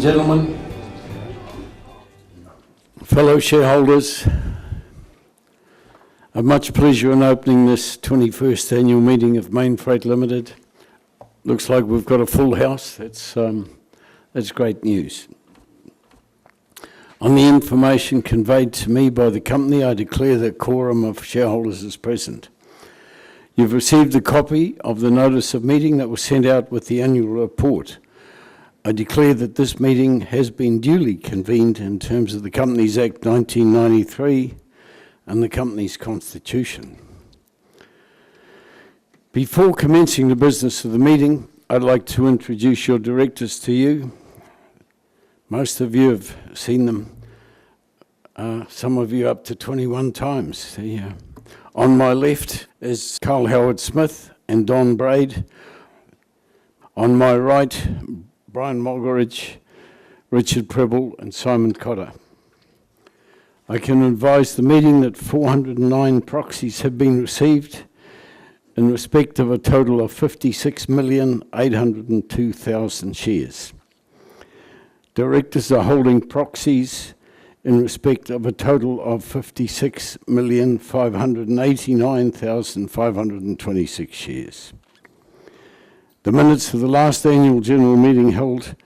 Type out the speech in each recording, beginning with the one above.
and gentlemen, fellow shareholders, I've much pleasure in opening this 21st annual meeting of Mainfreight Limited. Looks like we've got a full house. That's great news. On the information conveyed to me by the company, I declare that quorum of shareholders is present. You've received a copy of the notice of meeting that was sent out with the annual report. I declare that this meeting has been duly convened in terms of the Companies Act 1993 and the company's constitution. Before commencing the business of the meeting, I'd like to introduce your directors to you. Most of you have seen them, some of you up to 21 times. On my left is Carl Howard Smith and Don Braid. On my right, Brian Moggeridge, Richard Prebble and Simon Cotter. I can advise the meeting that 409 proxies have been received in respect of a total of 56,802,000 shares. Directors are holding proxies in respect of a total of 56,589,526 shares. The minutes of the last annual general meeting held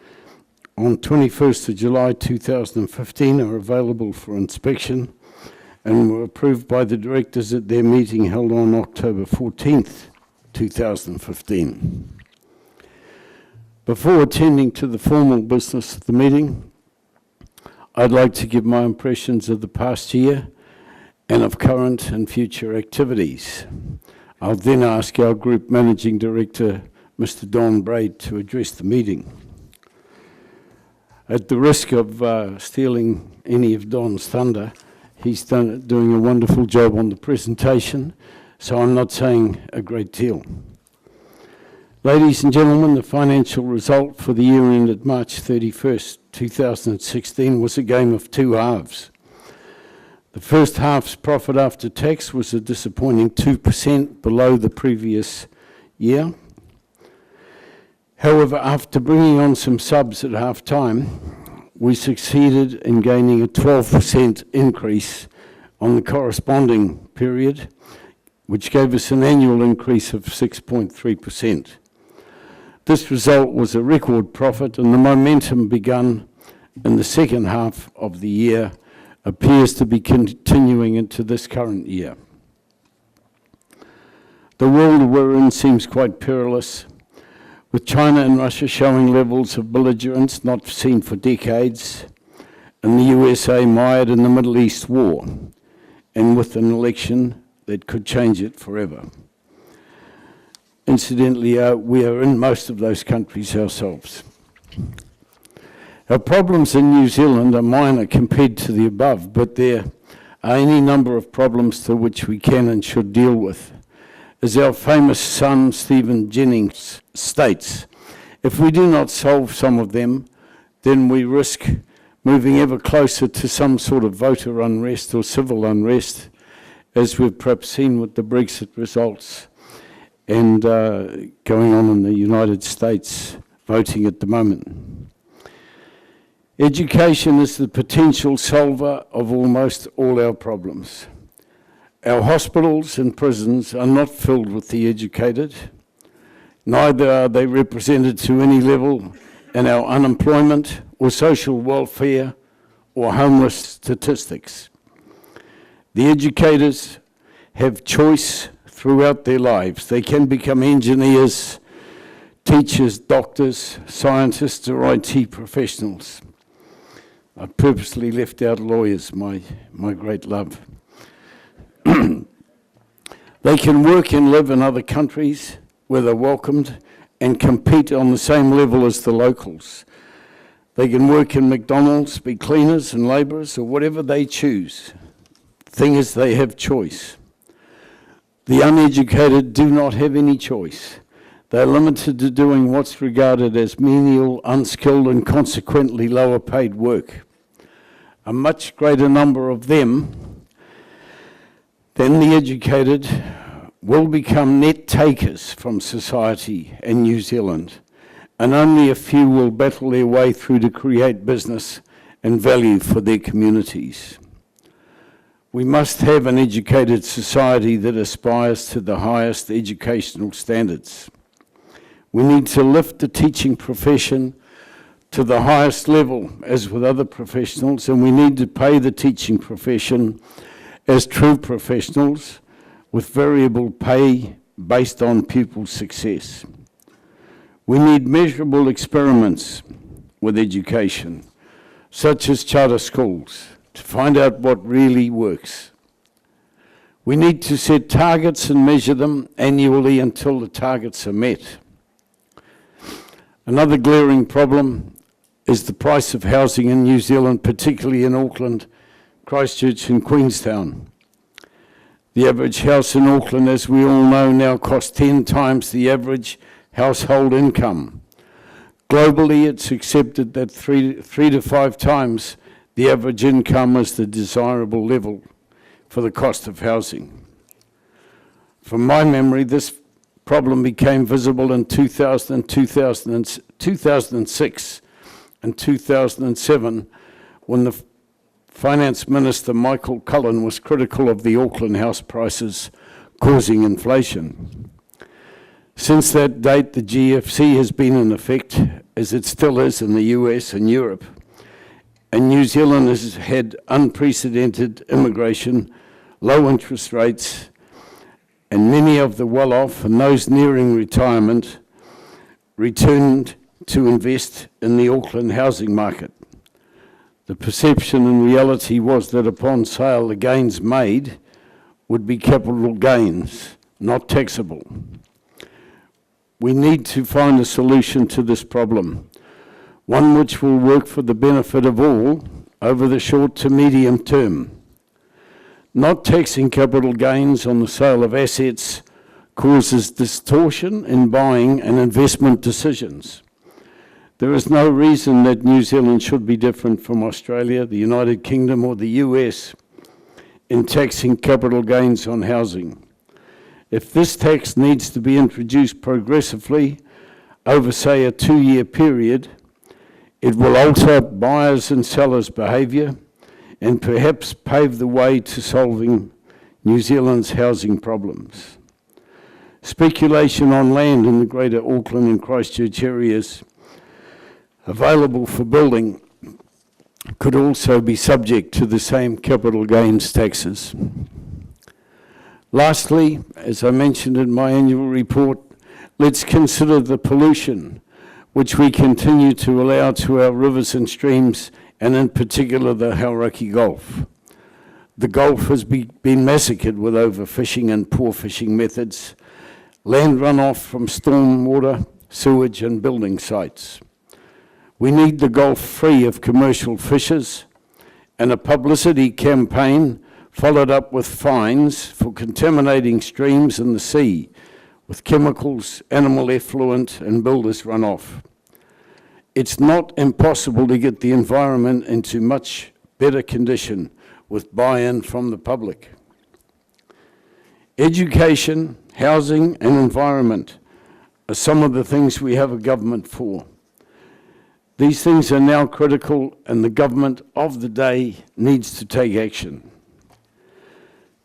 on 21st of July 2015 are available for inspection and were approved by the directors at their meeting held on October 14th, 2015. Before attending to the formal business of the meeting, I'd like to give my impressions of the past year and of current and future activities. I'll then ask our Group Managing Director, Mr. Don Braid, to address the meeting. At the risk of stealing any of Don's thunder, he's doing a wonderful job on the presentation, so I'm not saying a great deal. Ladies and gentlemen, the financial result for the year ended March 31st, 2016 was a game of two halves. The first half's profit after tax was a disappointing 2% below the previous year. However, after bringing on some subs at half time, we succeeded in gaining a 12% increase on the corresponding period, which gave us an annual increase of 6.3%. This result was a record profit, and the momentum begun in the second half of the year appears to be continuing into this current year. The world we're in seems quite perilous, with China and Russia showing levels of belligerence not seen for decades, and the USA mired in the Middle East war, and with an election that could change it forever. Incidentally, we are in most of those countries ourselves. Our problems in New Zealand are minor compared to the above, but there are any number of problems to which we can and should deal with. As our famous son, Stephen Jennings, states, if we do not solve some of them, then we risk moving ever closer to some sort of voter unrest or civil unrest, as we've perhaps seen with the Brexit results and going on in the United States voting at the moment. Education is the potential solver of almost all our problems. Our hospitals and prisons are not filled with the educated, neither are they represented to any level in our unemployment or social welfare or homeless statistics. The educators have choice throughout their lives. They can become engineers, teachers, doctors, scientists, or IT professionals. I purposely left out lawyers, my great love. They can work and live in other countries where they're welcomed and compete on the same level as the locals. They can work in McDonald's, be cleaners and labourers, or whatever they choose. The thing is, they have choice. The uneducated do not have any choice. They're limited to doing what's regarded as menial, unskilled, and consequently lower paid work. A much greater number of them than the educated will become net takers from society and New Zealand, and only a few will battle their way through to create business and value for their communities. We must have an educated society that aspires to the highest educational standards. We need to lift the teaching profession to the highest level, as with other professionals, and we need to pay the teaching profession as true professionals with variable pay based on pupil success. We need measurable experiments with education, such as charter schools, to find out what really works. We need to set targets and measure them annually until the targets are met. Another glaring problem is the price of housing in New Zealand, particularly in Auckland, Christchurch and Queenstown. The average house in Auckland, as we all know now, costs 10 times the average household income. Globally, it's accepted that three to 5 times the average income is the desirable level for the cost of housing. From my memory, this problem became visible in 2006 and 2007 when the Finance Minister Michael Cullen was critical of the Auckland house prices causing inflation. Since that date, the GFC has been in effect, as it still is in the US and Europe, and New Zealand has had unprecedented immigration, low interest rates, and many of the well-off and those nearing retirement returned to invest in the Auckland housing market. The perception and reality was that upon sale, the gains made would be capital gains, not taxable. We need to find a solution to this problem, one which will work for the benefit of all over the short to medium term. Not taxing capital gains on the sale of assets causes distortion in buying and investment decisions. There is no reason that New Zealand should be different from Australia, the United Kingdom or the US in taxing capital gains on housing. If this tax needs to be introduced progressively over, say, a 2-year period, it will alter buyers' and sellers' behaviour and perhaps pave the way to solving New Zealand's housing problems. Speculation on land in the greater Auckland and Christchurch areas available for building could also be subject to the same capital gains taxes. Lastly, as I mentioned in my annual report, let's consider the pollution which we continue to allow to our rivers and streams, and in particular the Hauraki Gulf. The Gulf has been massacred with overfishing and poor fishing methods, land runoff from stormwater, sewage and building sites. We need the Gulf free of commercial fishers, and a publicity campaign followed up with fines for contaminating streams and the sea with chemicals, animal effluent and builders runoff. It's not impossible to get the environment into much better condition with buy-in from the public. Education, housing and environment are some of the things we have a government for. These things are now critical, and the government of the day needs to take action.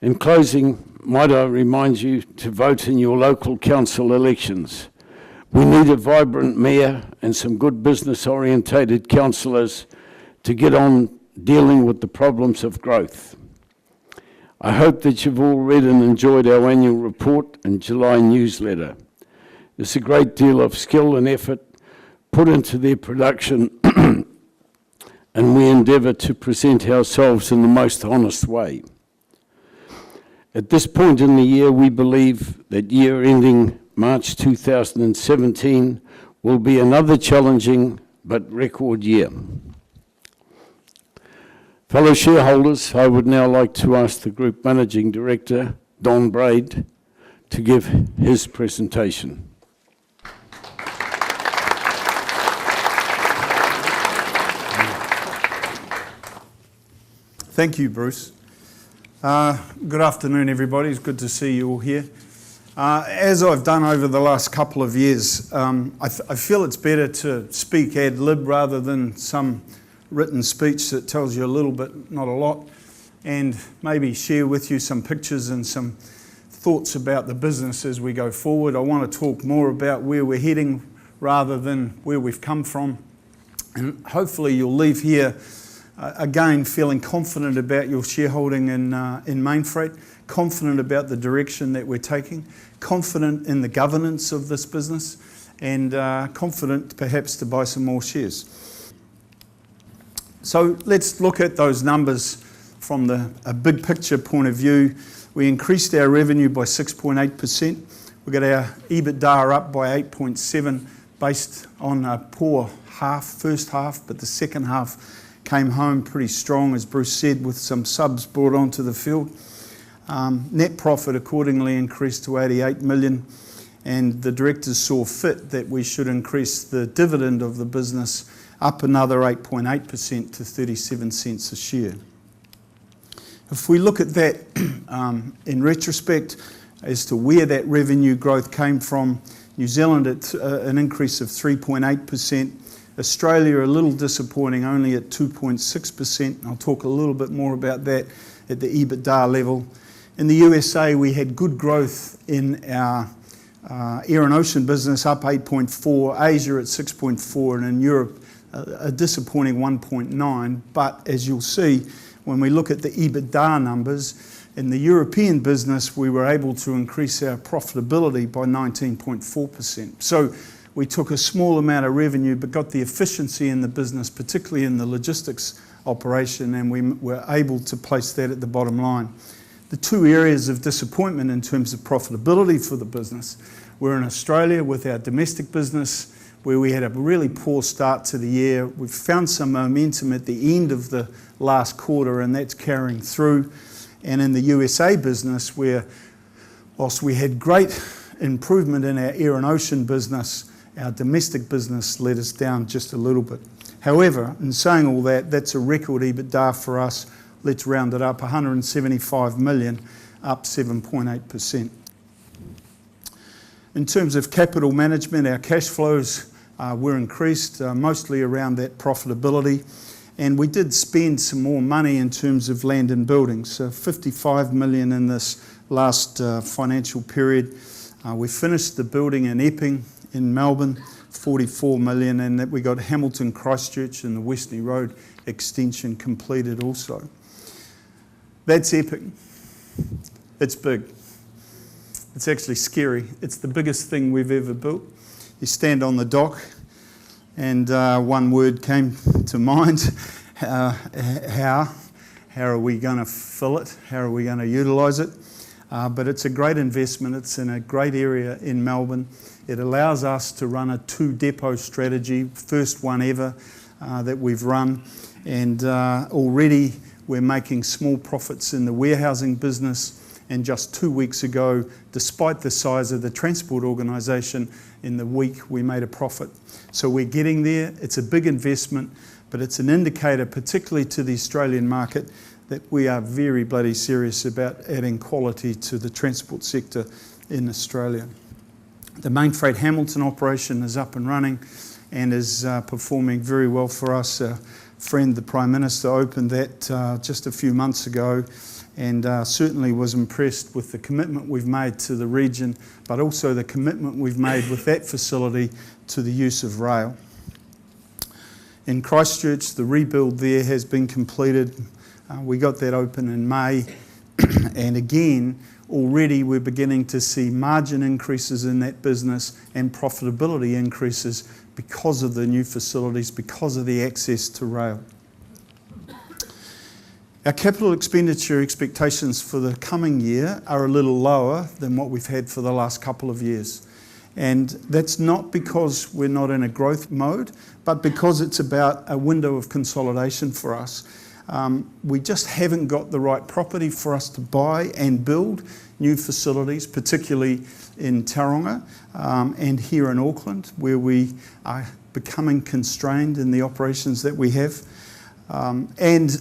In closing, might I remind you to vote in your local council elections. We need a vibrant mayor and some good business-orientated councillors to get on dealing with the problems of growth. I hope that you've all read and enjoyed our annual report and July newsletter. There's a great deal of skill and effort put into their production and we endeavour to present ourselves in the most honest way. At this point in the year, we believe that year ending March 2017 will be another challenging but record year. Fellow shareholders, I would now like to ask the Group Managing Director, Don Braid, to give his presentation. Thank you, Bruce. Good afternoon, everybody. It's good to see you all here. As I've done over the last couple of years, I feel it's better to speak ad lib rather than some written speech that tells you a little bit, not a lot, and maybe share with you some pictures and some thoughts about the business as we go forward. I want to talk more about where we're heading rather than where we've come from. And hopefully you'll leave here again feeling confident about your shareholding in Mainfreight, confident about the direction that we're taking, confident in the governance of this business, and confident perhaps to buy some more shares. So let's look at those numbers from a big picture point of view. We increased our revenue by 6.8%. We got our EBITDA up by 8.7% based on a poor first half, but the second half came home pretty strong, as Bruce said, with some subs brought onto the field. Net profit accordingly increased to 88 million, and the directors saw fit that we should increase the dividend of the business up another 8.8% to 37 cents a share. If we look at that in retrospect as to where that revenue growth came from, New Zealand at an increase of 3.8%, Australia a little disappointing, only at 2.6%. I'll talk a little bit more about that at the EBITDA level. In the USA, we had good growth in our air and ocean business, up 8.4%, Asia at 6.4%, and in Europe, a disappointing 1.9%. But as you'll see, when we look at the EBITDA numbers, in the European business, we were able to increase our profitability by 19.4%. So we took a small amount of revenue, but got the efficiency in the business, particularly in the logistics operation, and we were able to place that at the bottom line. The two areas of disappointment in terms of profitability for the business were in Australia with our domestic business, where we had a really poor start to the year. We've found some momentum at the end of the last quarter, and that's carrying through. And in the USA business, where whilst we had great improvement in our air and ocean business, our domestic business let us down just a little bit. However, in saying all that, that's a record EBITDA for us. Let's round it up, 175 million, up 7.8%. In terms of capital management, our cash flows were increased, mostly around that profitability. And we did spend some more money in terms of land and buildings, so 55 million in this last financial period. We finished the building in Epping in Melbourne, 44 million, and we got Hamilton Christchurch and the Westney Road extension completed also. That's epic. It's big. It's actually scary. It's the biggest thing we've ever built. You stand on the dock, and one word came to mind. How are we going to fill it? How are we going to utilise it? But it's a great investment. It's in a great area in Melbourne. It allows us to run a 2-depot strategy, first one ever that we've run. And already we're making small profits in the warehousing business. And just 2 weeks ago, despite the size of the transport organisation, in the week we made a profit. So we're getting there. It's a big investment, but it's an indicator, particularly to the Australian market, that we are very bloody serious about adding quality to the transport sector in Australia. The Mainfreight Hamilton operation is up and running and is performing very well for us. Our friend, the Prime Minister, opened that just a few months ago, and certainly was impressed with the commitment we've made to the region, but also the commitment we've made with that facility to the use of rail. In Christchurch, the rebuild there has been completed. We got that open in May, and again, already we're beginning to see margin increases in that business and profitability increases because of the new facilities, because of the access to rail. Our capital expenditure expectations for the coming year are a little lower than what we've had for the last couple of years. And that's not because we're not in a growth mode, but because it's about a window of consolidation for us. We just haven't got the right property for us to buy and build new facilities, particularly in Tauranga and here in Auckland, where we are becoming constrained in the operations that we have. And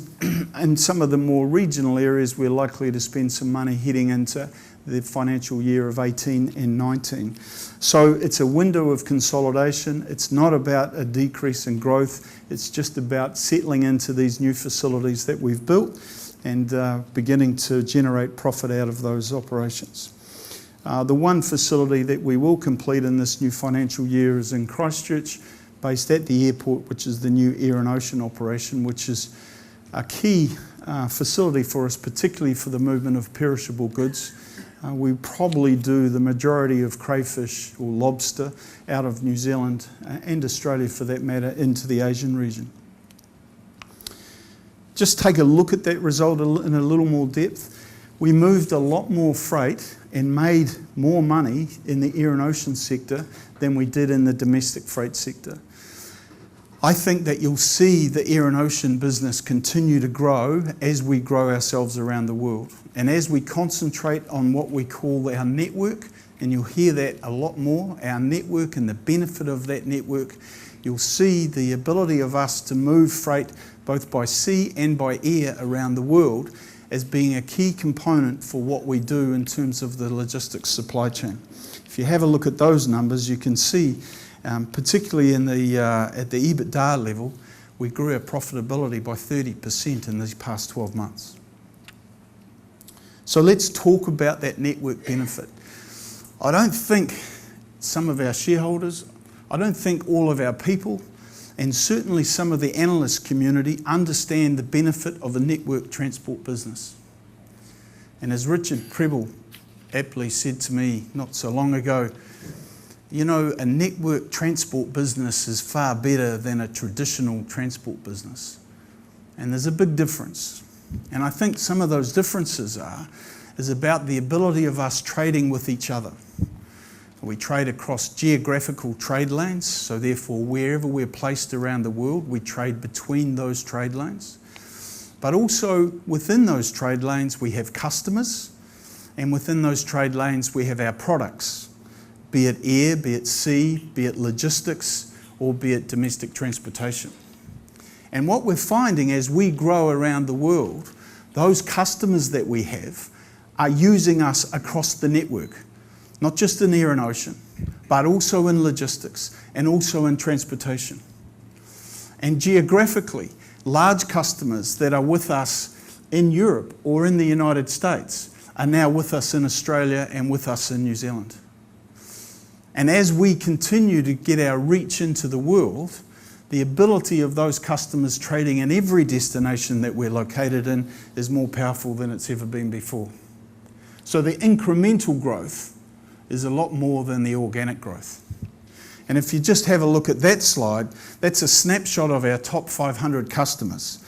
in some of the more regional areas, we're likely to spend some money heading into the financial year of 18 and 19. So it's a window of consolidation. It's not about a decrease in growth. It's just about settling into these new facilities that we've built and beginning to generate profit out of those operations. The one facility that we will complete in this new financial year is in Christchurch, based at the airport, which is the new air and ocean operation, which is a key facility for us, particularly for the movement of perishable goods. We probably do the majority of crayfish or lobster out of New Zealand and Australia, for that matter, into the Asian region. Just take a look at that result in a little more depth. We moved a lot more freight and made more money in the air and ocean sector than we did in the domestic freight sector. I think that you'll see the air and ocean business continue to grow as we grow ourselves around the world. And as we concentrate on what we call our network, and you'll hear that a lot more, our network and the benefit of that network, you'll see the ability of us to move freight both by sea and by air around the world as being a key component for what we do in terms of the logistics supply chain. If you have a look at those numbers, you can see, particularly in at the EBITDA level, we grew our profitability by 30% in these past 12 months. So let's talk about that network benefit. I don't think some of our shareholders, I don't think all of our people, and certainly some of the analyst community understand the benefit of a network transport business. And as Richard Prebble aptly said to me not so long ago, you know, a network transport business is far better than a traditional transport business. And there's a big difference. And I think some of those differences is about the ability of us trading with each other. We trade across geographical trade lanes, so therefore wherever we're placed around the world, we trade between those trade lanes. But also within those trade lanes, we have customers, and within those trade lanes, we have our products, be it air, be it sea, be it logistics, or be it domestic transportation. And what we're finding as we grow around the world, those customers that we have are using us across the network. Not just in air and ocean, but also in logistics and also in transportation. And geographically, large customers that are with us in Europe or in the United States are now with us in Australia and with us in New Zealand. And as we continue to get our reach into the world, the ability of those customers trading in every destination that we're located in is more powerful than it's ever been before. So the incremental growth is a lot more than the organic growth. And if you just have a look at that slide, that's a snapshot of our top 500 customers.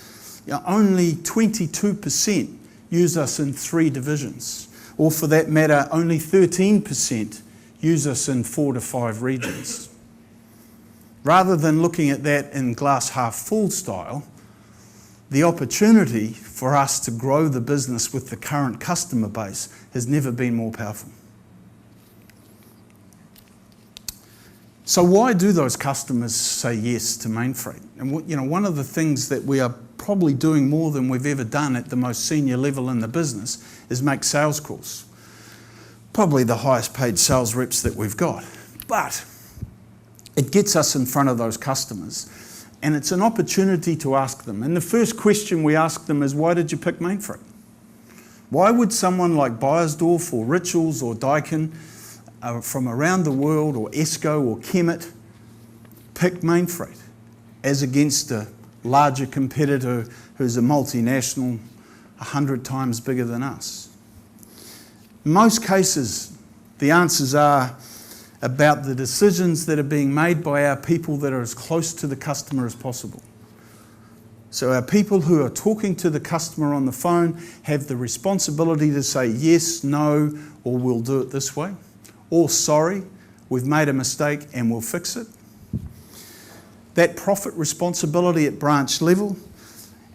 You know, only 22% use us in 3 divisions, or for that matter, only 13% use us in 4 to 5 regions. Rather than looking at that in glass half full style, the opportunity for us to grow the business with the current customer base has never been more powerful. So why do those customers say yes to Mainfreight? And you know, one of the things that we are probably doing more than we've ever done at the most senior level in the business is make sales calls. Probably the highest paid sales reps that we've got. But it gets us in front of those customers, and it's an opportunity to ask them. And the first question we ask them is, why did you pick Mainfreight? Why would someone like Beiersdorf or Richards or Daikin from around the world, or Esco or Kemet, pick Mainfreight as against a larger competitor who's a multinational 100 times bigger than us? In most cases, the answers are about the decisions that are being made by our people that are as close to the customer as possible. So our people who are talking to the customer on the phone have the responsibility to say yes, no, or we'll do it this way, or sorry, we've made a mistake and we'll fix it. That profit responsibility at branch level,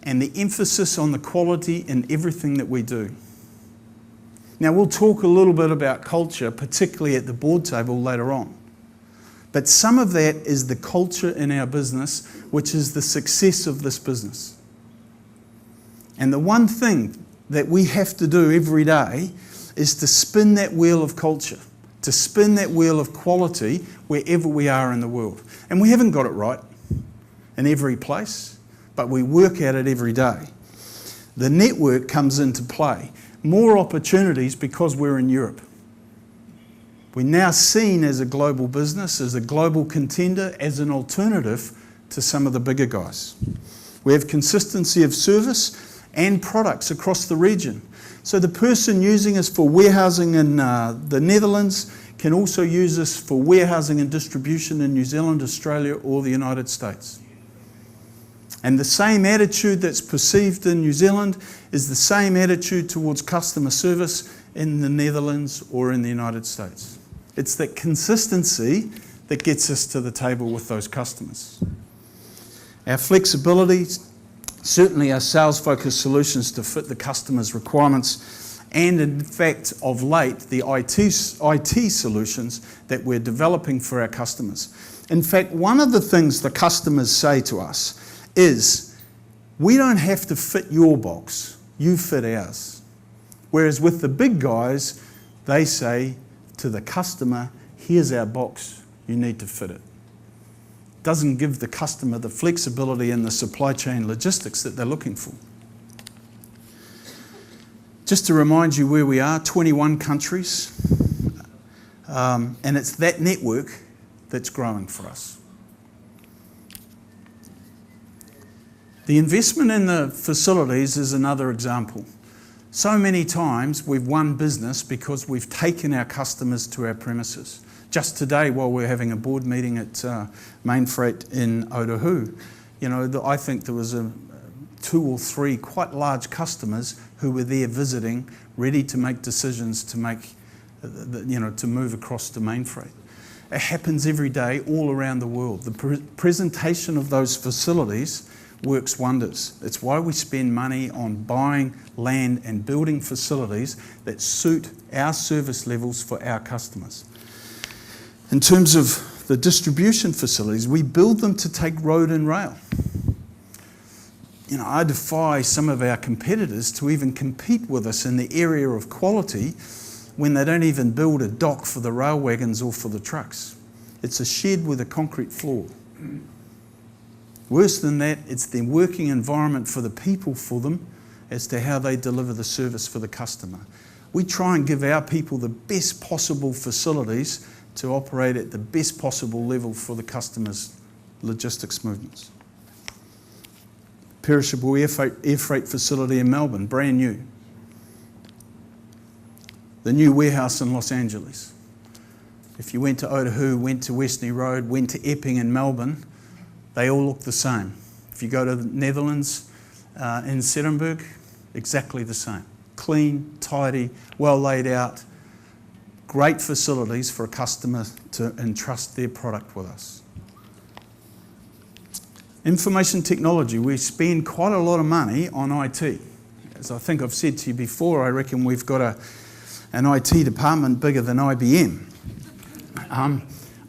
and the emphasis on the quality in everything that we do. Now we'll talk a little bit about culture, particularly at the board table later on. But some of that is the culture in our business, which is the success of this business. And the one thing that we have to do every day is to spin that wheel of culture, to spin that wheel of quality wherever we are in the world. And we haven't got it right in every place, but we work at it every day. The network comes into play. More opportunities because we're in Europe. We're now seen as a global business, as a global contender, as an alternative to some of the bigger guys. We have consistency of service and products across the region. So the person using us for warehousing in the Netherlands can also use us for warehousing and distribution in New Zealand, Australia, or the United States. And the same attitude that's perceived in New Zealand is the same attitude towards customer service in the Netherlands or in the United States. It's that consistency that gets us to the table with those customers. Our flexibility, certainly our sales-focused solutions to fit the customer's requirements, and in fact, of late, the IT solutions that we're developing for our customers. In fact, one of the things the customers say to us is, we don't have to fit your box, you fit ours. Whereas with the big guys, they say to the customer, here's our box, you need to fit it. Doesn't give the customer the flexibility and the supply chain logistics that they're looking for. Just to remind you where we are, 21 countries, and it's that network that's growing for us. The investment in the facilities is another example. So many times we've won business because we've taken our customers to our premises. Just today, while we're having a board meeting at Mainfreight in Otahu, I think there was 2 or 3 quite large customers who were there visiting, ready to make decisions to move across to Mainfreight. It happens every day all around the world. The presentation of those facilities works wonders. It's why we spend money on buying land and building facilities that suit our service levels for our customers. In terms of the distribution facilities, we build them to take road and rail. I defy some of our competitors to even compete with us in the area of quality when they don't even build a dock for the rail wagons or for the trucks. It's a shed with a concrete floor. Worse than that, it's the working environment for the people for them as to how they deliver the service for the customer. We try and give our people the best possible facilities to operate at the best possible level for the customer's logistics movements. Perishable air freight facility in Melbourne, brand new. The new warehouse in Los Angeles. If you went to Otahu, went to Westney Road, went to Epping in Melbourne, they all look the same. If you go to the Netherlands, in Zetterberg, exactly the same. Clean, tidy, well laid out, great facilities for a customer to entrust their product with us. Information technology, we spend quite a lot of money on IT. As I think I've said to you before, I reckon we've got an IT department bigger than IBM.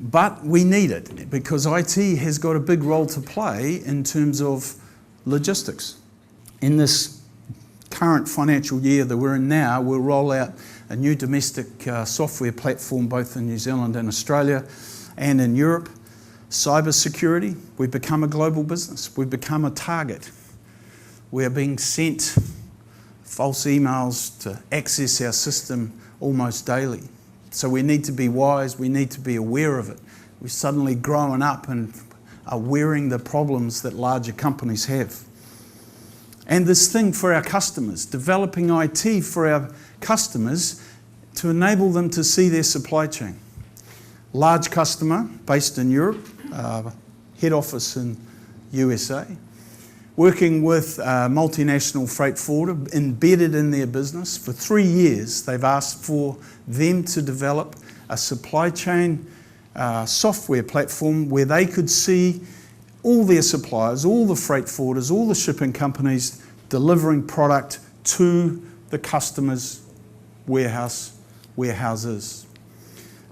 But we need it because IT has got a big role to play in terms of logistics. In this current financial year that we're in now, we'll roll out a new domestic software platform both in New Zealand and Australia and in Europe. Cyber security, we've become a global business. We've become a target. We're being sent false emails to access our system almost daily. So we need to be wise, we need to be aware of it. We've suddenly grown up and are wearing the problems that larger companies have. And this thing for our customers, developing IT for our customers to enable them to see their supply chain. Large customer based in Europe, head office in USA, working with a multinational freight forwarder embedded in their business. For 3 years, they've asked for them to develop a supply chain software platform where they could see all their suppliers, all the freight forwarders, all the shipping companies delivering product to the customer's warehouses.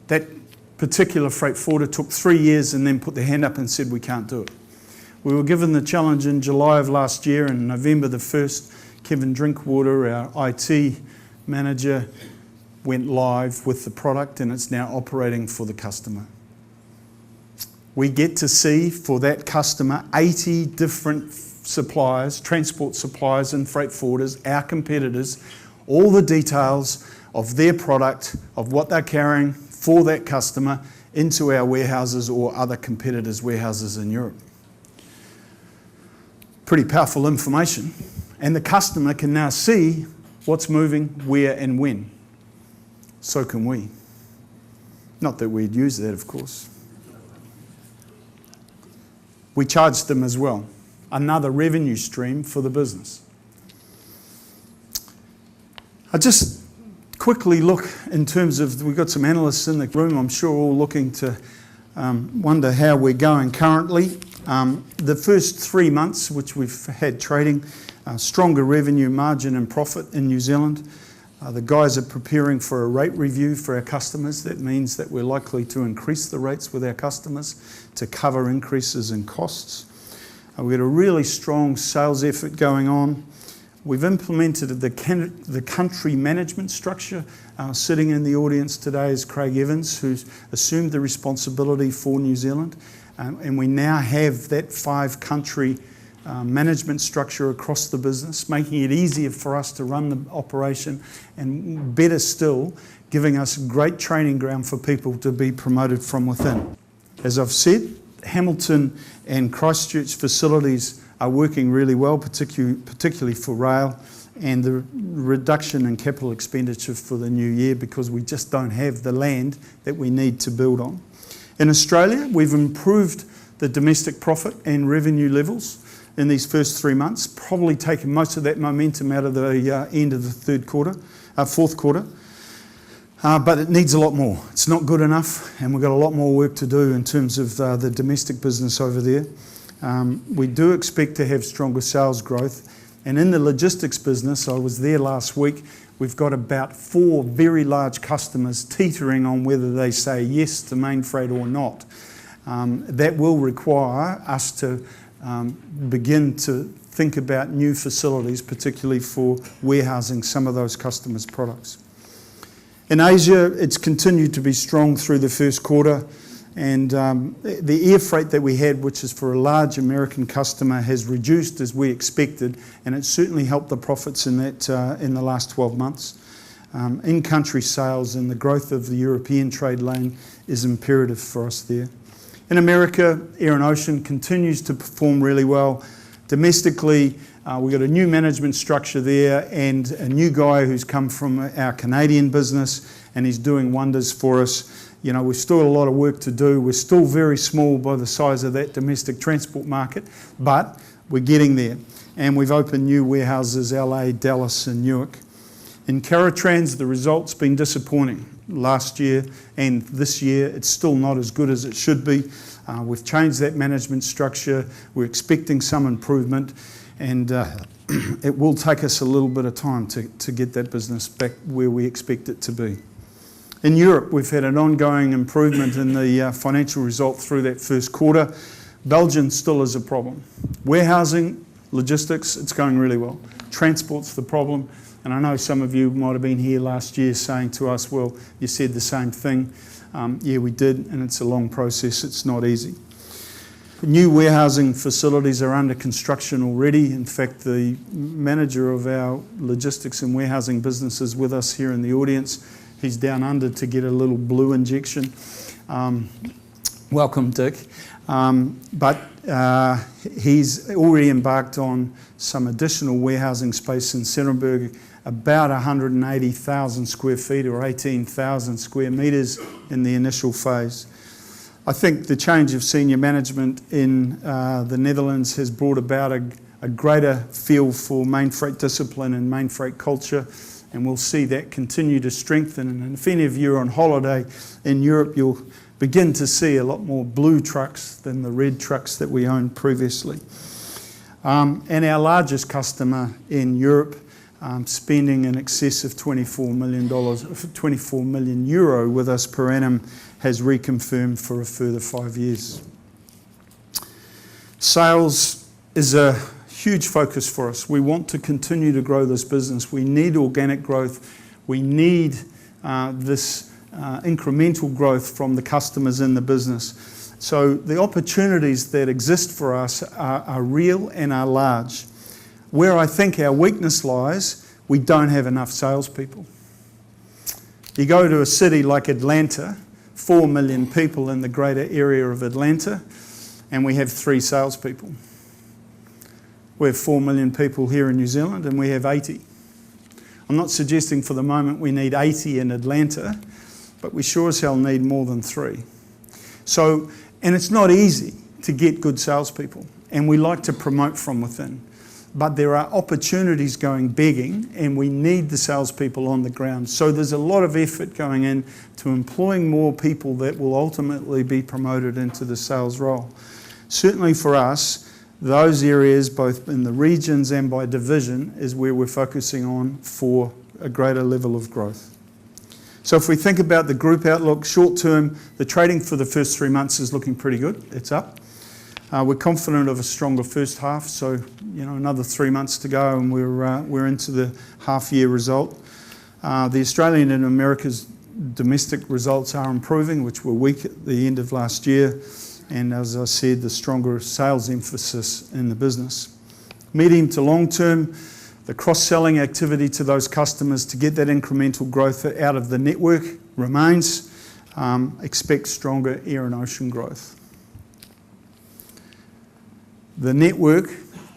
That particular freight forwarder took 3 years and then put their hand up and said, we can't do it. We were given the challenge in July of last year, and November the 1st, Kevin Drinkwater, our IT manager, went live with the product and it's now operating for the customer. We get to see for that customer 80 different suppliers, transport suppliers and freight forwarders, our competitors, all the details of their product, of what they're carrying for that customer into our warehouses or other competitors' warehouses in Europe. Pretty powerful information. And the customer can now see what's moving, where and when. So can we. Not that we'd use that, of course. We charge them as well. Another revenue stream for the business. I just quickly look in terms of, we've got some analysts in the room, I'm sure all looking to wonder how we're going currently. The first 3 months, which we've had trading, stronger revenue, margin and profit in New Zealand. The guys are preparing for a rate review for our customers. That means that we're likely to increase the rates with our customers to cover increases in costs. We've got a really strong sales effort going on. We've implemented the country management structure. Sitting in the audience today is Craig Evans, who's assumed the responsibility for New Zealand. And we now have that 5-country management structure across the business, making it easier for us to run the operation, and better still, giving us great training ground for people to be promoted from within. As I've said, Hamilton and Christchurch facilities are working really well, particularly for rail, and the reduction in capital expenditure for the new year because we just don't have the land that we need to build on. In Australia, we've improved the domestic profit and revenue levels in these first 3 months, probably taken most of that momentum out of the end of the fourth quarter. But it needs a lot more. It's not good enough, and we've got a lot more work to do in terms of the domestic business over there. We do expect to have stronger sales growth. And in the logistics business, I was there last week, we've got about 4 very large customers teetering on whether they say yes to Mainfreight or not. That will require us to begin to think about new facilities, particularly for warehousing some of those customers' products. In Asia, it's continued to be strong through the first quarter, and the air freight that we had, which is for a large American customer, has reduced as we expected, and it's certainly helped the profits in that in the last 12 months. In-country sales and the growth of the European trade lane is imperative for us there. In America, air and ocean continues to perform really well. Domestically, we've got a new management structure there and a new guy who's come from our Canadian business, and he's doing wonders for us. You know, we've still got a lot of work to do. We're still very small by the size of that domestic transport market, but we're getting there. And we've opened new warehouses, LA, Dallas and Newark. In Caratrans, the result's been disappointing. Last year and this year, it's still not as good as it should be. We've changed that management structure. We're expecting some improvement, and it will take us a little bit of time to get that business back where we expect it to be. In Europe, we've had an ongoing improvement in the financial result through that first quarter. Belgium still is a problem. Warehousing, logistics, it's going really well. Transport's the problem. And I know some of you might have been here last year saying to us, well, you said the same thing. Yeah, we did, and it's a long process. It's not easy. New warehousing facilities are under construction already. In fact, the manager of our logistics and warehousing business is with us here in the audience. He's down under to get a little blue injection. Welcome, Dick. But he's already embarked on some additional warehousing space in Centerburg, about 180,000 square feet or 18,000 square metres in the initial phase. I think the change of senior management in the Netherlands has brought about a greater feel for Mainfreight discipline and Mainfreight culture, and we'll see that continue to strengthen. And if any of you are on holiday in Europe, you'll begin to see a lot more blue trucks than the red trucks that we owned previously. And our largest customer in Europe, spending in excess of €24 million with us per annum, has reconfirmed for a further 5 years. Sales is a huge focus for us. We want to continue to grow this business. We need organic growth. We need this incremental growth from the customers in the business. So the opportunities that exist for us are real and are large. Where I think our weakness lies, we don't have enough salespeople. You go to a city like Atlanta, 4 million people in the greater area of Atlanta, and we have 3 salespeople. We have 4 million people here in New Zealand, and we have 80. I'm not suggesting for the moment we need 80 in Atlanta, but we sure as hell need more than 3. So, and it's not easy to get good salespeople, and we like to promote from within. But there are opportunities going begging, and we need the salespeople on the ground. So there's a lot of effort going in to employing more people that will ultimately be promoted into the sales role. Certainly for us, those areas, both in the regions and by division, is where we're focusing on for a greater level of growth. So if we think about the group outlook, short term, the trading for the first 3 months is looking pretty good. It's up. We're confident of a stronger first half, so another 3 months to go, and we're into the half-year result. The Australian and America's domestic results are improving, which were weak at the end of last year, and as I said, the stronger sales emphasis in the business. Medium to long term, the cross-selling activity to those customers to get that incremental growth out of the network remains. Expect stronger air and ocean growth. The network,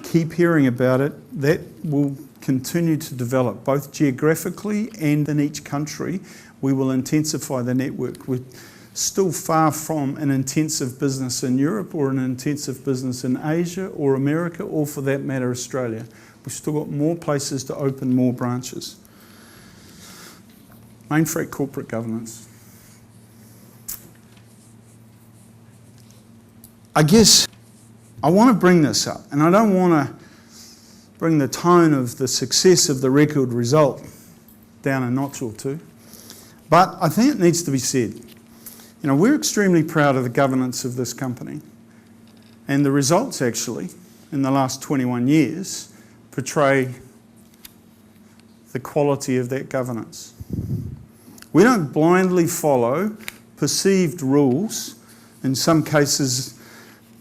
keep hearing about it, that will continue to develop both geographically and in each country. We will intensify the network. We're still far from an intensive business in Europe or an intensive business in Asia or America or, for that matter, Australia. We've still got more places to open more branches. Mainfreight corporate governance. I guess I want to bring this up, and I don't want to bring the tone of the success of the record result down a notch or two, but I think it needs to be said. We're extremely proud of the governance of this company, and the results actually in the last 21 years portray the quality of that governance. We don't blindly follow perceived rules. In some cases,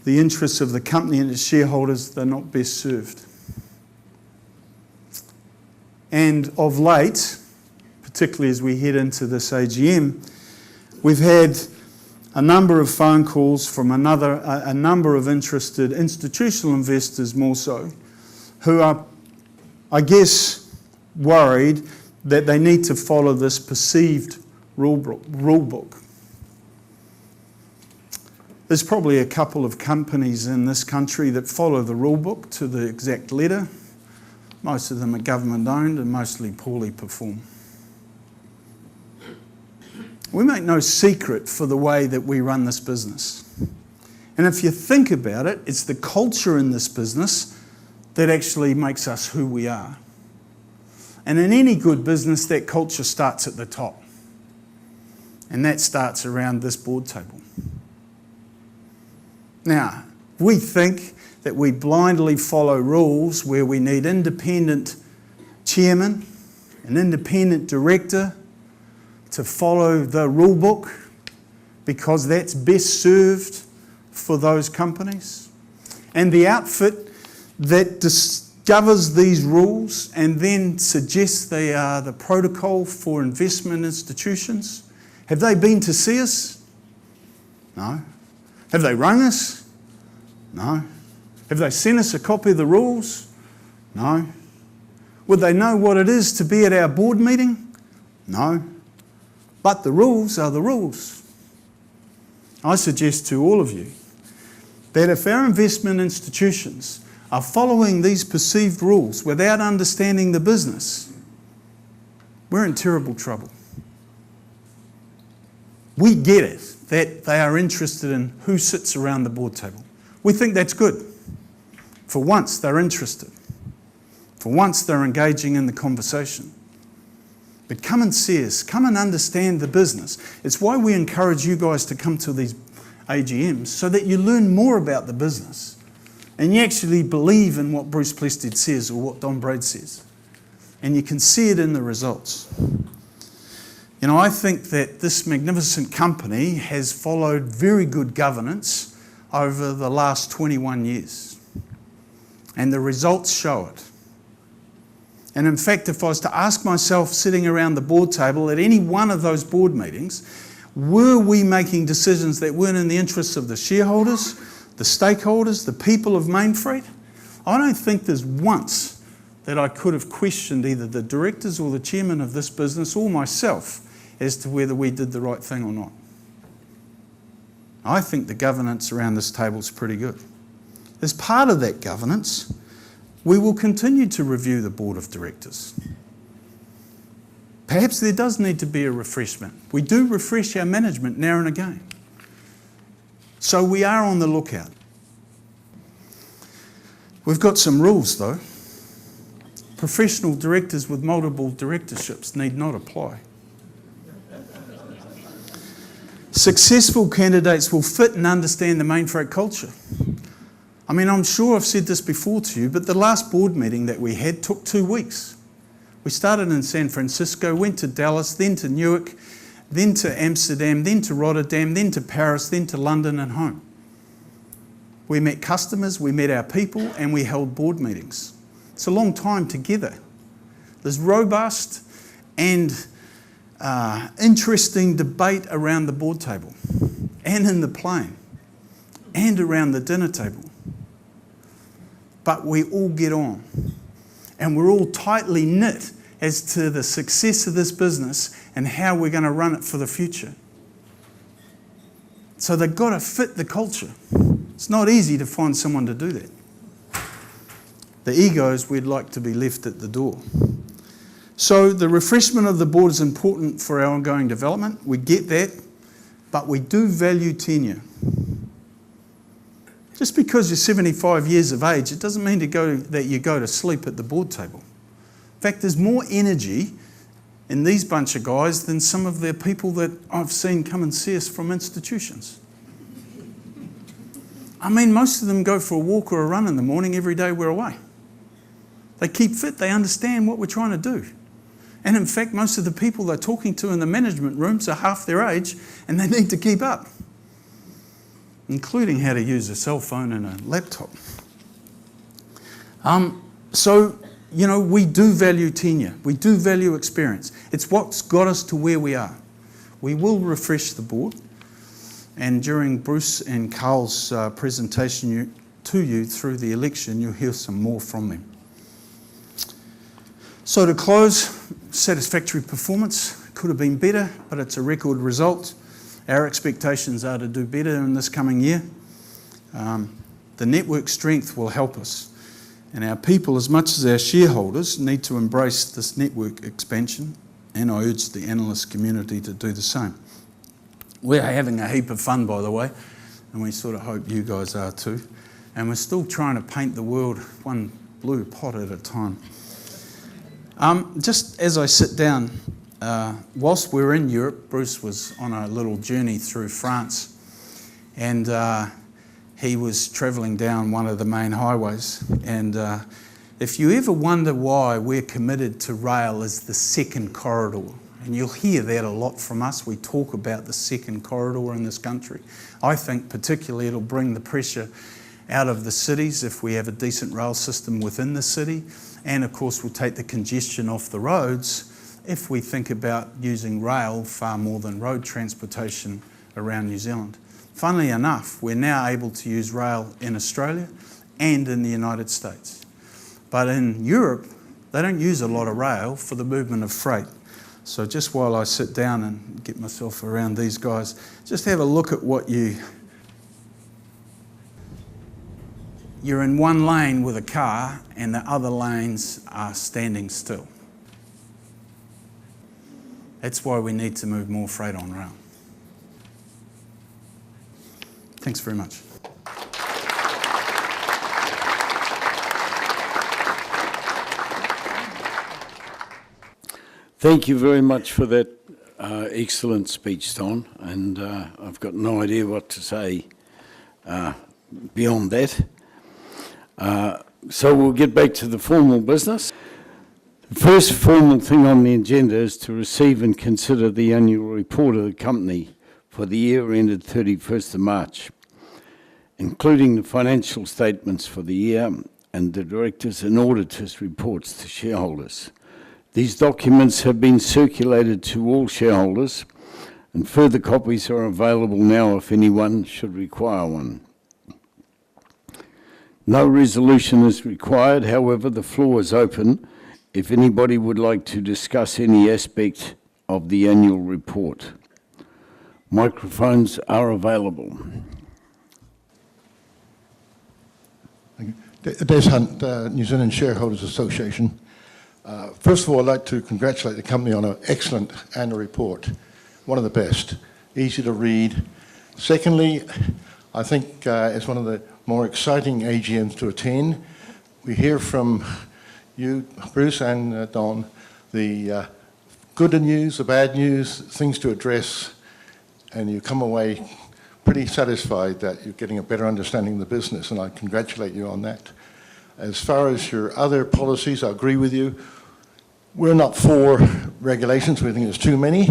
the interests of the company and its shareholders, they're not best served. And of late, particularly as we head into this AGM, we've had a number of phone calls from a number of interested institutional investors more so, who are, I guess, worried that they need to follow this perceived rule book. There's probably a couple of companies in this country that follow the rule book to the exact letter. Most of them are government owned and mostly poorly perform. We make no secret for the way that we run this business. And if you think about it, it's the culture in this business that actually makes us who we are. And in any good business, that culture starts at the top. And that starts around this board table. Now, we think that we blindly follow rules where we need independent chairman, an independent director to follow the rule book because that's best served for those companies. And the outfit that discovers these rules and then suggests they are the protocol for investment institutions, have they been to see us? No. Have they rung us? No. Have they sent us a copy of the rules? No. Would they know what it is to be at our board meeting? No. But the rules are the rules. I suggest to all of you that if our investment institutions are following these perceived rules without understanding the business, we're in terrible trouble. We get it that they are interested in who sits around the board table. We think that's good. For once, they're interested. For once, they're engaging in the conversation. But come and see us. Come and understand the business. It's why we encourage you guys to come to these AGMs, so that you learn more about the business and you actually believe in what Bruce Plested says or what Braid says. And you can see it in the results. You know, I think that this magnificent company has followed very good governance over the last 21 years. And the results show it. And in fact, if I was to ask myself sitting around the board table at any one of those board meetings, were we making decisions that weren't in the interests of the shareholders, the stakeholders, the people of Mainfreight? I don't think there's once that I could have questioned either the directors or the chairman of this business or myself as to whether we did the right thing or not. I think the governance around this table is pretty good. As part of that governance, we will continue to review the board of directors. Perhaps there does need to be a refreshment. We do refresh our management now and again. So we are on the lookout. We've got some rules though. Professional directors with multiple directorships need not apply. Successful candidates will fit and understand the Mainfreight culture. I mean, I'm sure I've said this before to you, but the last board meeting that we had took 2 weeks. We started in San Francisco, went to Dallas, then to Newark, then to Amsterdam, then to Rotterdam, then to Paris, then to London and home. We met customers, we met our people, and we held board meetings. It's a long time together. There's robust and interesting debate around the board table and in the plane and around the dinner table. But we all get on and we're all tightly knit as to the success of this business and how we're going to run it for the future. So they've got to fit the culture. It's not easy to find someone to do that. The egos, we'd like to be left at the door. So the refreshment of the board is important for our ongoing development. We get that, but we do value tenure. Just because you're 75 years of age, it doesn't mean that you go to sleep at the board table. In fact, there's more energy in these bunch of guys than some of the people that I've seen come and see us from institutions. I mean, most of them go for a walk or a run in the morning every day we're away. They keep fit, they understand what we're trying to do. And in fact, most of the people they're talking to in the management rooms are half their age and they need to keep up, including how to use a cell phone and a laptop. So, you know, we do value tenure. We do value experience. It's what's got us to where we are. We will refresh the board. And during Bruce and Carl's presentation to you through the election, you'll hear some more from them. So to close, satisfactory performance. Could have been better, but it's a record result. Our expectations are to do better in this coming year. The network strength will help us. And our people, as much as our shareholders, need to embrace this network expansion. And I urge the analyst community to do the same. We're having a heap of fun, by the way, and we sort of hope you guys are too. And we're still trying to paint the world one blue pot at a time. Just as I sit down, whilst we're in Europe, Bruce was on a little journey through France, and he was travelling down one of the main highways. And if you ever wonder why we're committed to rail as the second corridor, and you'll hear that a lot from us, we talk about the second corridor in this country. I think particularly it'll bring the pressure out of the cities if we have a decent rail system within the city. And of course we'll take the congestion off the roads if we think about using rail far more than road transportation around New Zealand. Funnily enough, we're now able to use rail in Australia and in the United States. But in Europe, they don't use a lot of rail for the movement of freight. So just while I sit down and get myself around these guys, just have a look at what you're in one lane with a car and the other lanes are standing still. That's why we need to move more freight on rail. Thanks very much. Thank you very much for that excellent speech, Don, and I've got no idea what to say beyond that. So we'll get back to the formal business. The first formal thing on the agenda is to receive and consider the annual report of the company for the year ended 31st of March, including the financial statements for the year and the directors' and auditors' reports to shareholders. These documents have been circulated to all shareholders, and further copies are available now if anyone should require one. No resolution is required, however, the floor is open if anybody would like to discuss any aspect of the annual report. Microphones are available. Des Hunt, New Zealand Shareholders Association. First of all, I'd like to congratulate the company on an excellent annual report, one of the best, easy to read. Secondly, I think it's one of the more exciting AGMs to attend. We hear from you, Bruce and Don, the good news, the bad news, things to address, and you come away pretty satisfied that you're getting a better understanding of the business, and I congratulate you on that. As far as your other policies, I agree with you. We're not for regulations. We think there's too many.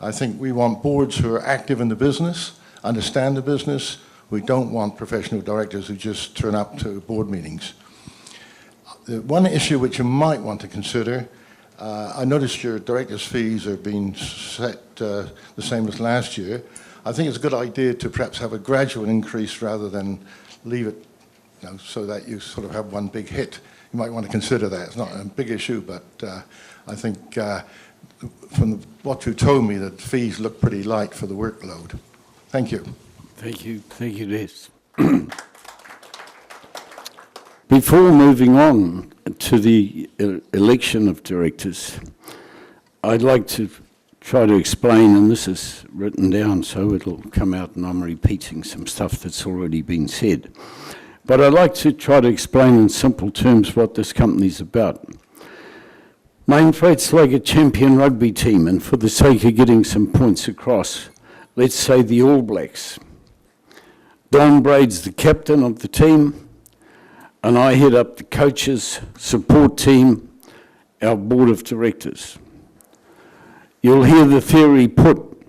I think we want boards who are active in the business, understand the business. We don't want professional directors who just turn up to board meetings. The one issue which you might want to consider, I noticed your directors' fees are being set the same as last year. I think it's a good idea to perhaps have a gradual increase rather than leave it so that you sort of have one big hit. You might want to consider that. It's not a big issue, but I think from what you told me, that fees look pretty light for the workload. Thank you. Thank you, Des. Before moving on to the election of directors, I'd like to try to explain, and this is written down so it'll come out and I'm repeating some stuff that's already been said. But I'd like to try to explain in simple terms what this company's about. Mainfreight's like a champion rugby team, and for the sake of getting some points across, let's say the All Blacks. Don Braid's the captain of the team, and I head up the coaches, support team, our board of directors. You'll hear the theory put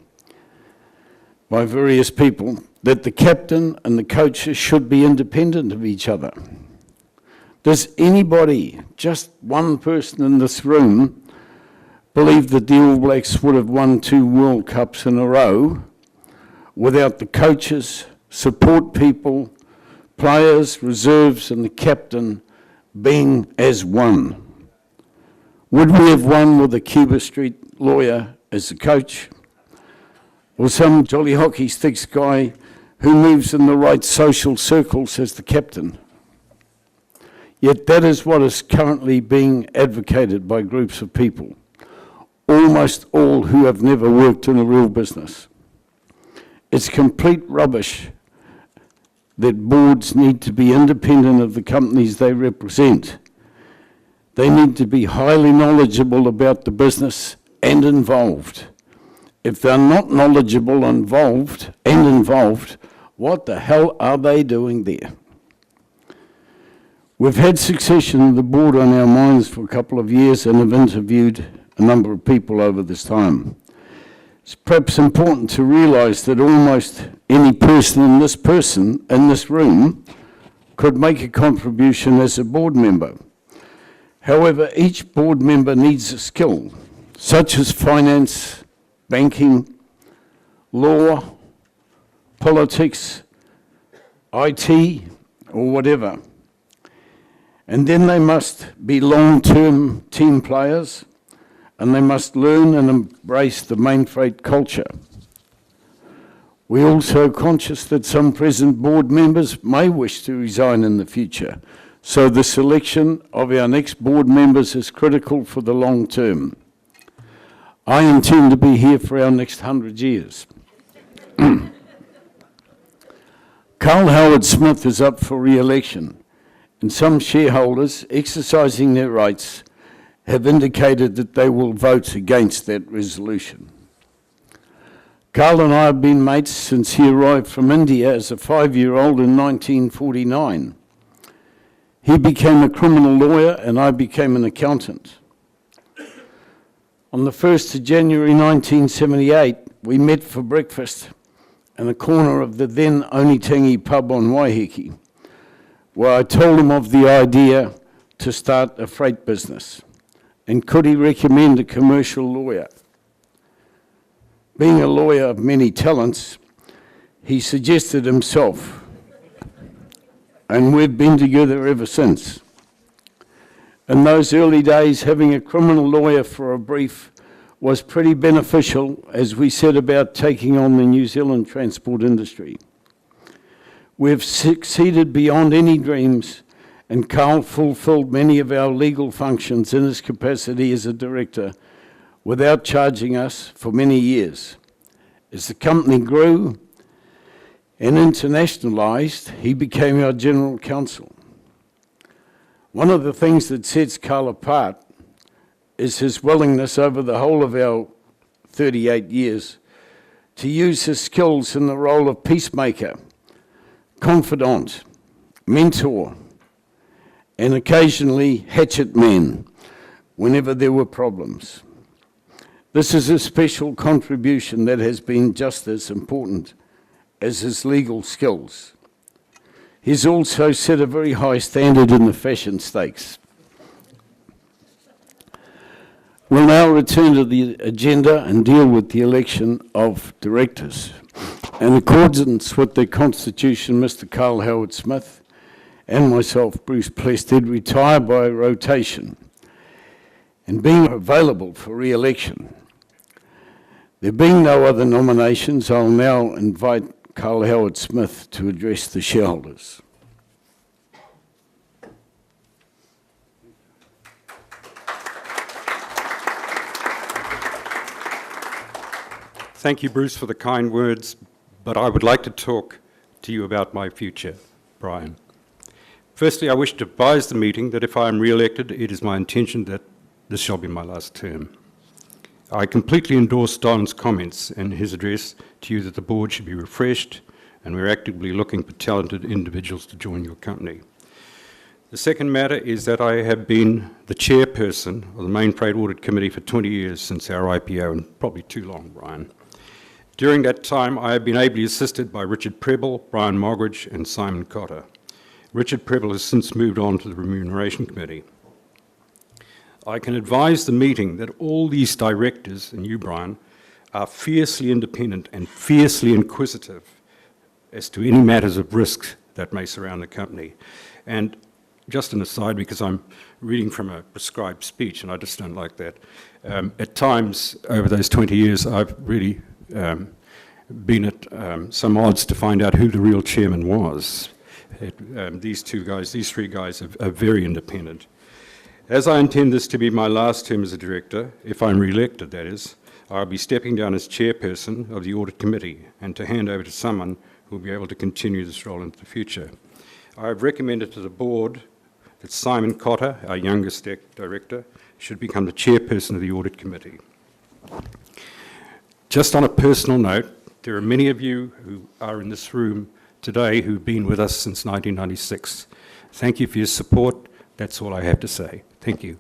by various people that the captain and the coaches should be independent of each other. Does anybody, just one person in this room, believe that the All Blacks would have won 2 World Cups in a row without the coaches, support people, players, reserves, and the captain being as one? Would we have won with a Cuba Street lawyer as the coach, or some jolly hockey sticks guy who moves in the right social circles as the captain? Yet that is what is currently being advocated by groups of people, almost all who have never worked in a real business. It's complete rubbish that boards need to be independent of the companies they represent. They need to be highly knowledgeable about the business and involved. If they're not knowledgeable and involved, what the hell are they doing there? We've had succession of the board on our minds for a couple of years and have interviewed a number of people over this time. It's perhaps important to realise that almost any person in this room could make a contribution as a board member. However, each board member needs a skill, such as finance, banking, law, politics, IT, or whatever. And then they must be long-term team players, and they must learn and embrace the Mainfreight culture. We're also conscious that some present board members may wish to resign in the future, so the selection of our next board members is critical for the long term. I intend to be here for our next 100 years. Carl Howard Smith is up for re-election, and some shareholders exercising their rights have indicated that they will vote against that resolution. Carl and I have been mates since he arrived from India as a 5-year-old in 1949. He became a criminal lawyer and I became an accountant. On the 1st of January 1978, we met for breakfast in a corner of the then Onitengi pub on Waiheke, where I told him of the idea to start a freight business, and could he recommend a commercial lawyer. Being a lawyer of many talents, he suggested himself, and we've been together ever since. In those early days, having a criminal lawyer for a brief was pretty beneficial as we set about taking on the New Zealand transport industry. We've succeeded beyond any dreams, and Carl fulfilled many of our legal functions in his capacity as a director without charging us for many years. As the company grew and internationalised, he became our general counsel. One of the things that sets Carl apart is his willingness over the whole of our 38 years to use his skills in the role of peacemaker, confidant, mentor, and occasionally hatchet man whenever there were problems. This is a special contribution that has been just as important as his legal skills. He's also set a very high standard in the fashion stakes. We'll now return to the agenda and deal with the election of directors. In accordance with the Constitution, Mr. Carl Howard Smith and myself, Bruce Plested, retire by rotation and being available for re-election. There being no other nominations, I'll now invite Carl Howard Smith to address the shareholders. Thank you, Bruce, for the kind words, but I would like to talk to you about my future, Brian. Firstly, I wish to advise the meeting that if I am re-elected, it is my intention that this shall be my last term. I completely endorse Don's comments in his address to you that the board should be refreshed, and we're actively looking for talented individuals to join your company. The second matter is that I have been the chairperson of the Mainfreight Audit Committee for 20 years since our IPO, and probably too long, Brian. During that time, I have been ably assisted by Richard Prebble, Brian Mogridge, and Simon Cotter. Richard Prebble has since moved on to the Remuneration Committee. I can advise the meeting that all these directors, and you, Brian, are fiercely independent and fiercely inquisitive as to any matters of risk that may surround the company. And just an aside, because I'm reading from a prescribed speech, and I just don't like that. At times, over those 20 years, I've really been at some odds to find out who the real chairman was. These three guys are very independent. As I intend this to be my last term as a director, if I'm re-elected, that is, I'll be stepping down as chairperson of the Audit Committee and to hand over to someone who will be able to continue this role into the future. I have recommended to the board that Simon Cotter, our youngest director, should become the chairperson of the Audit Committee. Just on a personal note, there are many of you who are in this room today who've been with us since 1996. Thank you for your support. That's all I have to say. Thank you.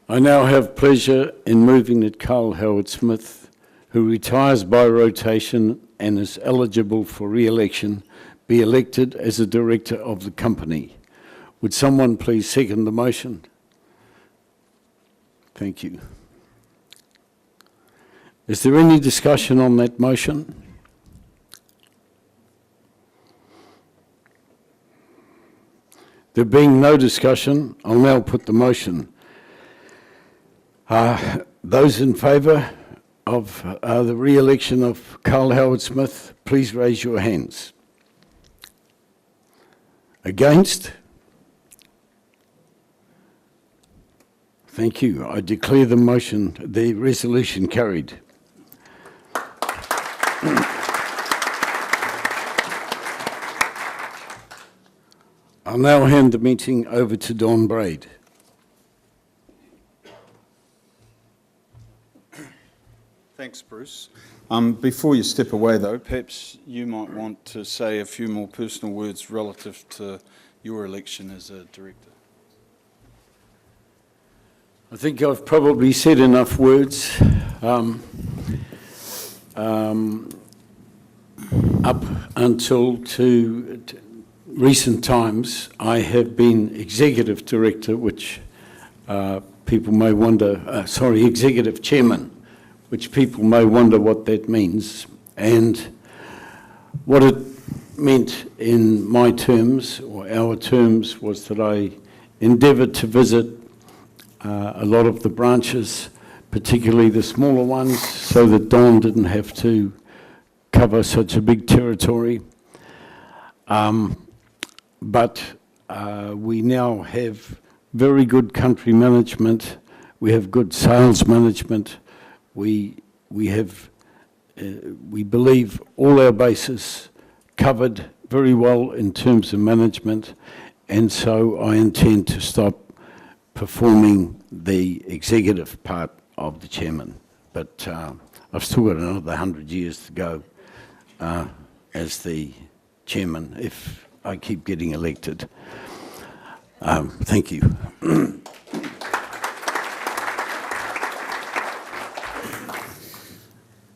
I now have pleasure in moving that Carl Howard Smith, who retires by rotation and is eligible for re-election, be elected as a director of the company. Would someone please second the motion? Thank you. Is there any discussion on that motion? There being no discussion, I'll now put the motion. Those in favour of the re-election of Carl Howard Smith, please raise your hands. Against? Thank you. I declare the resolution carried. I'll now hand the meeting over to Don Braid. Thanks, Bruce. Before you step away, though, perhaps you might want to say a few more personal words relative to your election as a director. I think I've probably said enough words. Up until to recent times, I have been executive director, which people may wonder, executive chairman, which people may wonder what that means. And what it meant in my terms, or our terms, was that I endeavoured to visit a lot of the branches, particularly the smaller ones, so that Don didn't have to cover such a big territory. But we now have very good country management. We have good sales management. We believe all our bases covered very well in terms of management, and so I intend to stop performing the executive part of the chairman. But I've still got another 100 years to go as the chairman if I keep getting elected. Thank you.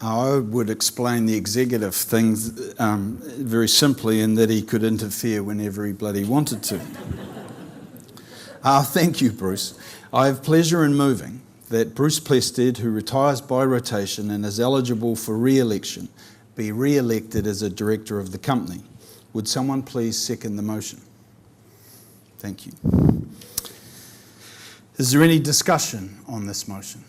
I would explain the executive thing very simply in that he could interfere whenever he bloody wanted to. Thank you, Bruce. I have pleasure in moving that Bruce Plested, who retires by rotation and is eligible for re-election, be re-elected as a director of the company. Would someone please second the motion? Thank you. Is there any discussion on this motion?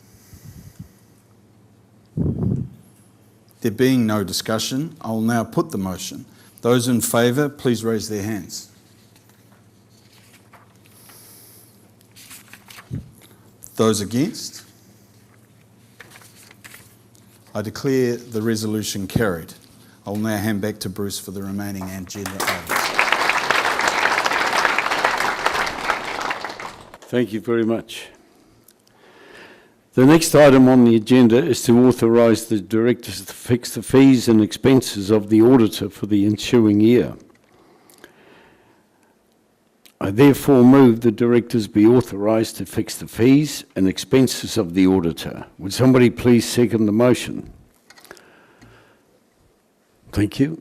There being no discussion, I will now put the motion. Those in favour, please raise their hands. Those against? I declare the resolution carried. I will now hand back to Bruce for the remaining agenda items. Thank you very much. The next item on the agenda is to authorise the directors to fix the fees and expenses of the auditor for the ensuing year. I therefore move the directors be authorised to fix the fees and expenses of the auditor. Would somebody please second the motion? Thank you.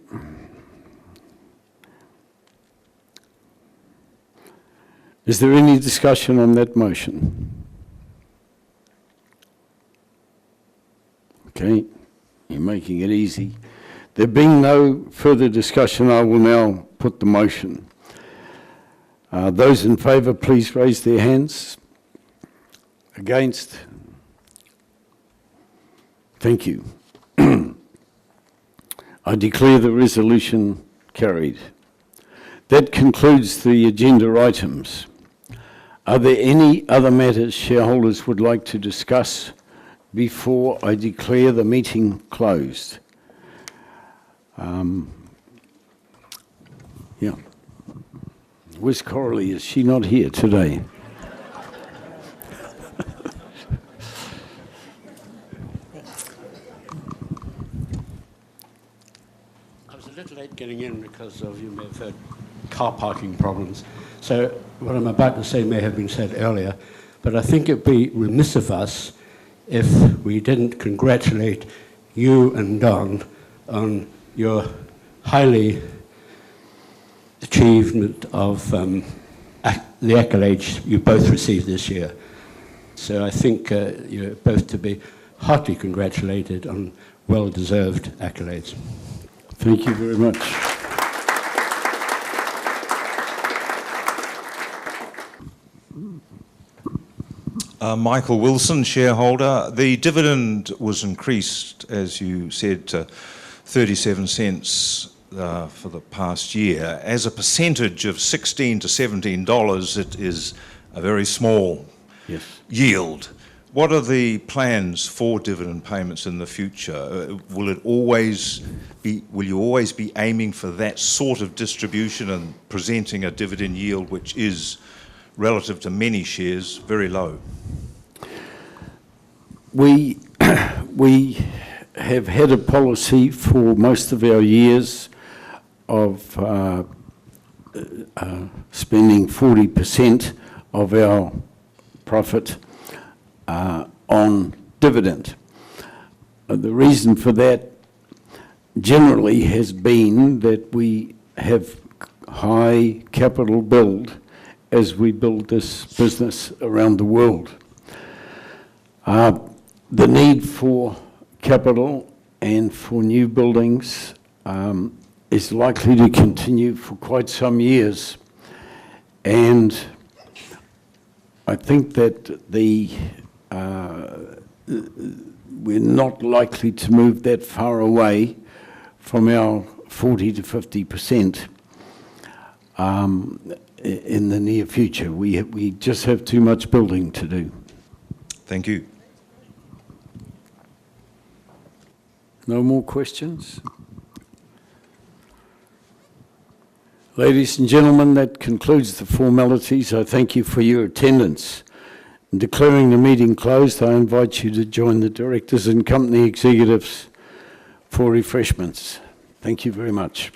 Is there any discussion on that motion? Okay, you're making it easy. There being no further discussion, I will now put the motion. Those in favour, please raise their hands. Against? Thank you. I declare the resolution carried. That concludes the agenda items. Are there any other matters shareholders would like to discuss before I declare the meeting closed? Yeah. Where's Coralie? Is she not here today? I was a little late getting in because of, you may have heard, car parking problems. So what I'm about to say may have been said earlier, but I think it'd be remiss of us if we didn't congratulate you and Don on your highly achievement of the accolades you both received this year. So I think you're both to be heartily congratulated on well-deserved accolades. Thank you very much. Michael Wilson, shareholder. The dividend was increased, as you said, to 37 cents for the past year. As a percentage of $16 to $17, it is a very small yield. What are the plans for dividend payments in the future? Will you always be aiming for that sort of distribution and presenting a dividend yield which is, relative to many shares, very low? We have had a policy for most of our years of spending 40% of our profit on dividend. The reason for that generally has been that we have high capital build as we build this business around the world. The need for capital and for new buildings is likely to continue for quite some years. And I think that we're not likely to move that far away from our 40 to 50% in the near future. We just have too much building to do. Thank you. No more questions? Ladies and gentlemen, that concludes the formalities. I thank you for your attendance. In declaring the meeting closed, I invite you to join the directors and company executives for refreshments. Thank you very much.